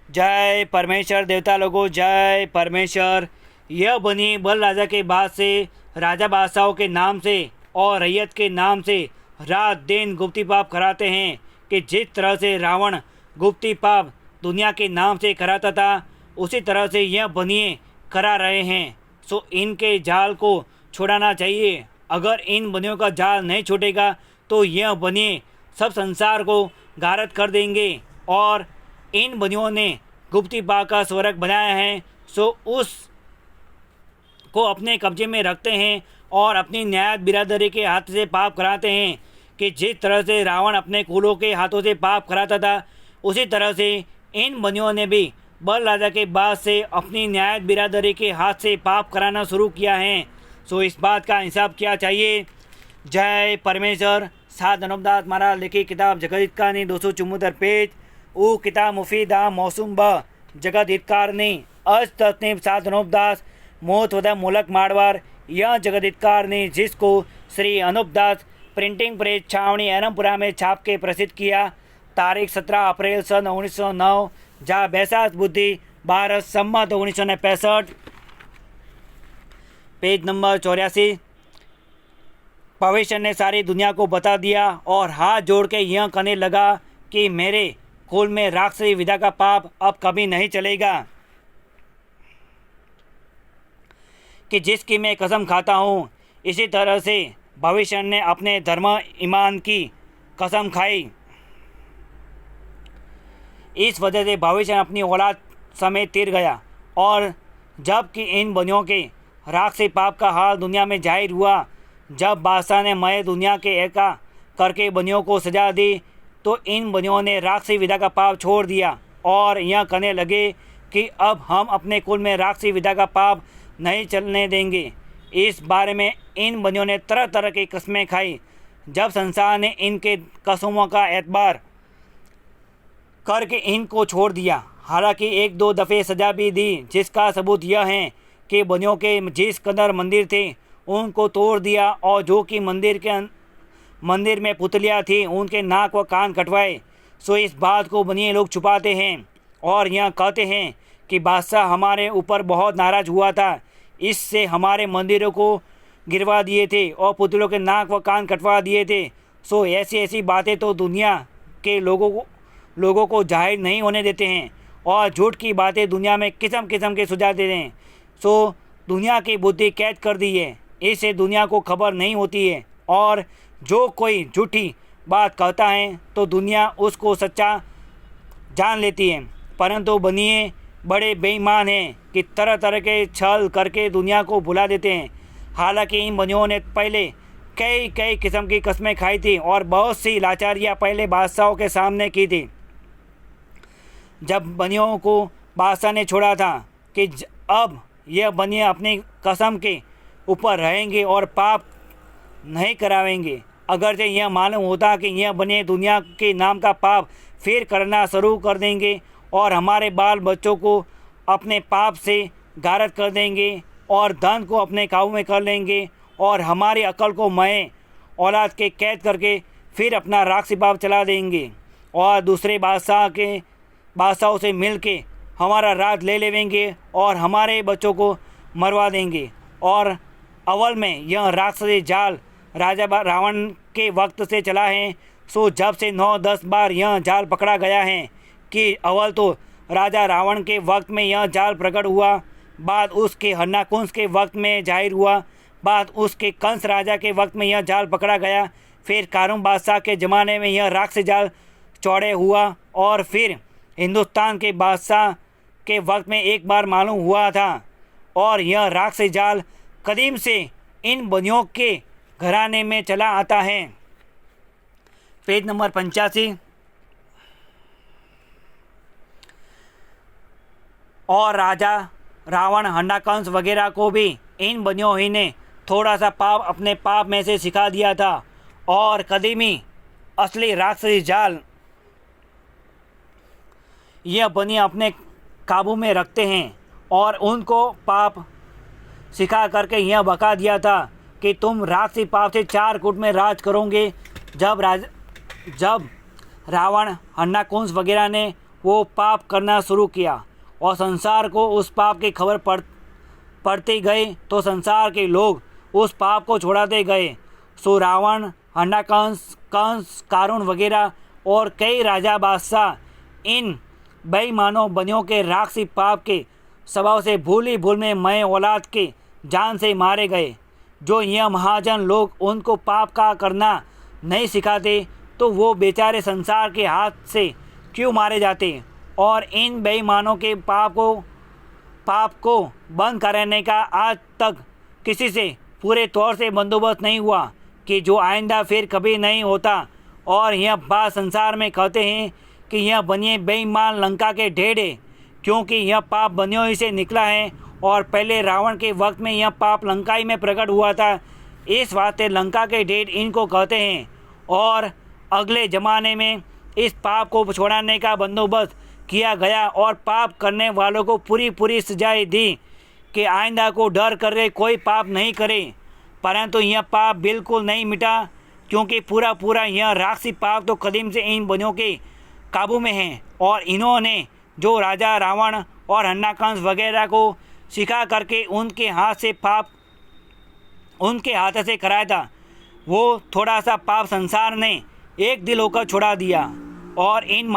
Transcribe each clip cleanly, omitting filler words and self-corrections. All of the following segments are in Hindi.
जय परमेश्वर। देवता लोगों जय परमेश्वर। यह बनी बल राजा के बाद से राजा बादशाहों के नाम से और रैयत के नाम से रात दिन गुप्ती पाप कराते हैं कि जिस तरह से रावण गुप्ती पाप दुनिया के नाम से कराता था उसी तरह से यह बनिए करा रहे हैं। सो इनके जाल को छुड़ाना चाहिए। अगर इन बनियों का जाल नहीं छूटेगा तो यह बनिए सब संसार को गारत कर देंगे। और इन बनियों ने गुप्ती पाप का स्वर्ग बनाया है, सो उस को अपने कब्जे में रखते हैं और अपनी न्याय बिरादरी के हाथ से पाप कराते हैं कि जिस तरह से रावण अपने कुलों के हाथों से पाप कराता था उसी तरह से इन बनियों ने भी बल राजा के बाद से अपनी न्याय बिरादरी के हाथ से पाप कराना शुरू किया है। सो इस बात का हिसाब क्या चाहिए। जय परमेश्वर। सात अनोपदास महाराज लिखी किताब जगत कहानी 274 पेज ऊ किताब मुफीदा मौसम ब जगत हितकारनी अज तस्नीम सात अनोपदास मोहत वदा मूलक माड़वार यह जगत हितकारनी जिसको श्री अनूपदास प्रिंटिंग प्रेस छावनी एरमपुरा में छाप के प्रसिद्ध किया। तारीख 17 अप्रैल सन 1909 जहाँ बैसाख बुद्धि 12 सम्मत 1965 पेज नंबर 84। भविष्य ने सारी दुनिया को बता दिया और हाथ जोड़ के यह कहने लगा कि मेरे कुल में राक्षसी विधा का पाप अब कभी नहीं चलेगा कि जिसकी मैं कसम खाता हूँ। इसी तरह से भविष्य ने अपने धर्म ईमान की कसम खाई। इस वजह से भविष्य अपनी औलाद समेत तीर गया और जबकि इन बनियों के राक्षसी पाप का हाल दुनिया में जाहिर हुआ, जब बादशाह ने मैं दुनिया के एका करके बनियों को सजा दी तो इन बनियों ने राक्षसी विधा का पाप छोड़ दिया और यह कहने लगे कि अब हम अपने कुल में राक्षसी विधा का पाप नहीं चलने देंगे। इस बारे में इन बनियों ने तरह तरह की कस्में खाई। जब संसार ने इनके कसमों का एतबार करके इनको छोड़ दिया, हालांकि एक दो दफ़े सजा भी दी, जिसका सबूत यह है कि बनियों के जिस कदर मंदिर थे उनको तोड़ दिया और जो कि मंदिर में पुतलियाँ थी उनके नाक व कान कटवाए। सो इस बात को बनिए लोग छुपाते हैं और यह कहते हैं कि बादशाह हमारे ऊपर बहुत नाराज़ हुआ था, इससे हमारे मंदिरों को गिरवा दिए थे और पुतलों के नाक व कान कटवा दिए थे। सो ऐसी ऐसी बातें तो दुनिया के लोगों को जाहिर नहीं होने देते हैं और झूठ की बातें दुनिया में किस्म किस्म के सुझाव देते हैं। सो दुनिया की बुद्धि कैद कर दी है, इससे दुनिया को खबर नहीं होती है और जो कोई झूठी बात कहता है तो दुनिया उसको सच्चा जान लेती है। परंतु बनिए बड़े बेईमान हैं कि तरह तरह के छल करके दुनिया को भुला देते हैं। हालांकि इन बनियों ने पहले कई कई किस्म की कस्में खाई थी और बहुत सी लाचारियाँ पहले बादशाहों के सामने की थी। जब बनियों को बादशाह ने छोड़ा था कि अब यह बनिए अपनी कसम के ऊपर रहेंगे और पाप नहीं करावेंगे। अगरचे यह मालूम होता कि यह बनिए दुनिया के नाम का पाप फिर करना शुरू कर देंगे और हमारे बाल बच्चों को अपने पाप से गारत कर देंगे और धन को अपने काबू में कर लेंगे और हमारी अकल को मैं औलाद के कैद करके फिर अपना राक्षसी पाप चला देंगे और दूसरे बादशाहों से मिल के हमारा राज ले लेंगे और हमारे बच्चों को मरवा देंगे। और अव्वल में यह राक्षसी जाल राजा रावण के वक्त से चला है। सो जब से 9-10 बार यह जाल पकड़ा गया है कि अव्वल तो राजा रावण के वक्त में यह जाल प्रकट हुआ, बाद उसके हन्नाकुंस के वक्त में जाहिर हुआ, बाद उसके कंस राजा के वक्त में यह जाल पकड़ा गया, फिर कारूम बादशाह के ज़माने में यह राक्षसी जाल चौड़े हुआ और फिर हिंदुस्तान के बादशाह के वक्त में एक बार मालूम हुआ था। और यह राक्षसी जाल कदीम से इन बनियों के घराने में चला आता है। Page number 85। और राजा रावण हन्नाकंस वगैरह को भी इन बनियों ही ने थोड़ा सा पाप अपने पाप में से सिखा दिया था और कदीमी असली राक्षसी जाल यह बनियाँ अपने काबू में रखते हैं और उनको पाप सिखा करके यह बका दिया था कि तुम राक्षसी पाप से 4 कूट में राज करोगे। जब रावण हन्नाकुंस वगैरह ने वो पाप करना शुरू किया और संसार को उस पाप की खबर पड़ते गए तो संसार के लोग उस पाप को छोड़ाते गए। सो रावण, हंडाकंस, कंस, कारुण वगैरह और कई राजा बादशाह इन बेईमानों बनियों के राक्षसी पाप के स्वभाव से भूल में मैं औलाद के जान से मारे गए। जो यह महाजन लोग उनको पाप का करना नहीं सिखाते तो वो बेचारे संसार के हाथ से क्यों मारे जाते। और इन बेईमानों के पाप को बंद कराने का आज तक किसी से पूरे तौर से बंदोबस्त नहीं हुआ कि जो आइंदा फिर कभी नहीं होता। और यह बात संसार में कहते हैं कि यह बनिए बेईमान लंका के ढेढ़े, क्योंकि यह पाप बनियों ही से निकला है और पहले रावण के वक्त में यह पाप लंका ही में प्रकट हुआ था। इस वास्ते लंका के ढेढ़ इनको कहते हैं। और अगले ज़माने में इस पाप को छुड़ाने का बंदोबस्त किया गया और पाप करने वालों को पूरी सजाएं दी कि आइंदा को डर कर कोई पाप नहीं करे। परंतु यह पाप बिल्कुल नहीं मिटा, क्योंकि पूरा यह राक्षसी पाप तो कदीम से इन बनियों के काबू में है। और इन्होंने जो राजा रावण और हंडाकंस वगैरह को सिखा करके उनके हाथ से कराया था, वो थोड़ा सा पाप संसार ने एक दिल होकर छुड़ा दिया। और इन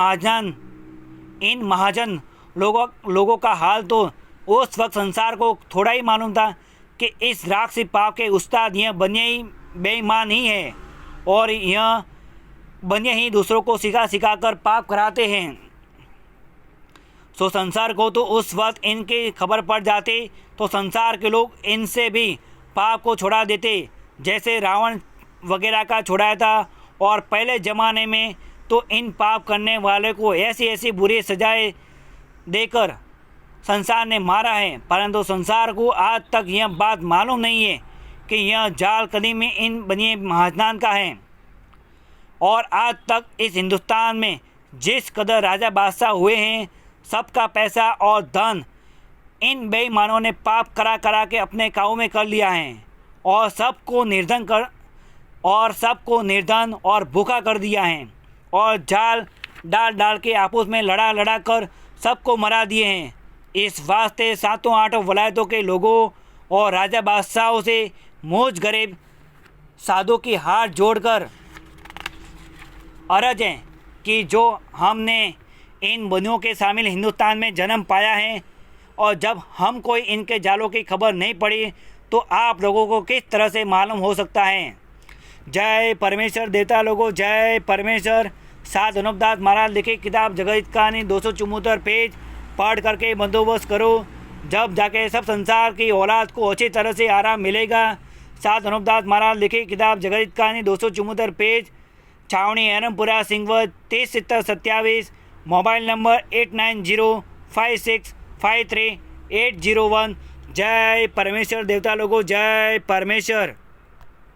महाजन लोगों का हाल तो उस वक्त संसार को थोड़ा ही मालूम था कि इस राक्षसी पाप के उस्ताद यह बनिए ही बेईमान ही है और यह बनिए ही दूसरों को सिखा कर पाप कराते हैं। सो संसार को तो उस वक्त इनके खबर पड़ जाते तो संसार के लोग इनसे भी पाप को छुड़ा देते, जैसे रावण वगैरह का छुड़ाया था। और पहले ज़माने में तो इन पाप करने वाले को ऐसी बुरी सजाएं देकर संसार ने मारा है। परंतु संसार को आज तक यह बात मालूम नहीं है कि यह जाल कदीम में इन बनिए महाजनान का है। और आज तक इस हिंदुस्तान में जिस कदर राजा बादशाह हुए हैं, सबका पैसा और धन इन बेईमानों ने पाप करा के अपने काबू में कर लिया है और सबको निर्धन और भूखा कर दिया है और जाल डाल के आपस में लड़ा कर सबको मरा दिए हैं। इस वास्ते सातों आठों वलायतों के लोगों और राजा बादशाहों से मौज गरीब साधु की हाथ जोड़कर अर्ज है कि जो हमने इन बनियों के शामिल हिंदुस्तान में जन्म पाया है और जब हम कोई इनके जालों की खबर नहीं पड़ी तो आप लोगों को किस तरह से मालूम हो सकता है। जय परमेश्वर देवता लोगों, जय परमेश्वर। सात अनुपदास महाराज लिखी किताब जगत कहानी 274 पेज पढ़ करके बंदोबस्त करो, जब जाके सब संसार की औलाद को अच्छी तरह से आराम मिलेगा। सात अनुपदास महाराज लिखी किताब जगत कहानी 274 पेज, छावनी एरमपुरा सिंहवत 307027, मोबाइल नंबर 8905653801। जय परमेश्वर देवता लोगों, जय परमेश्वर।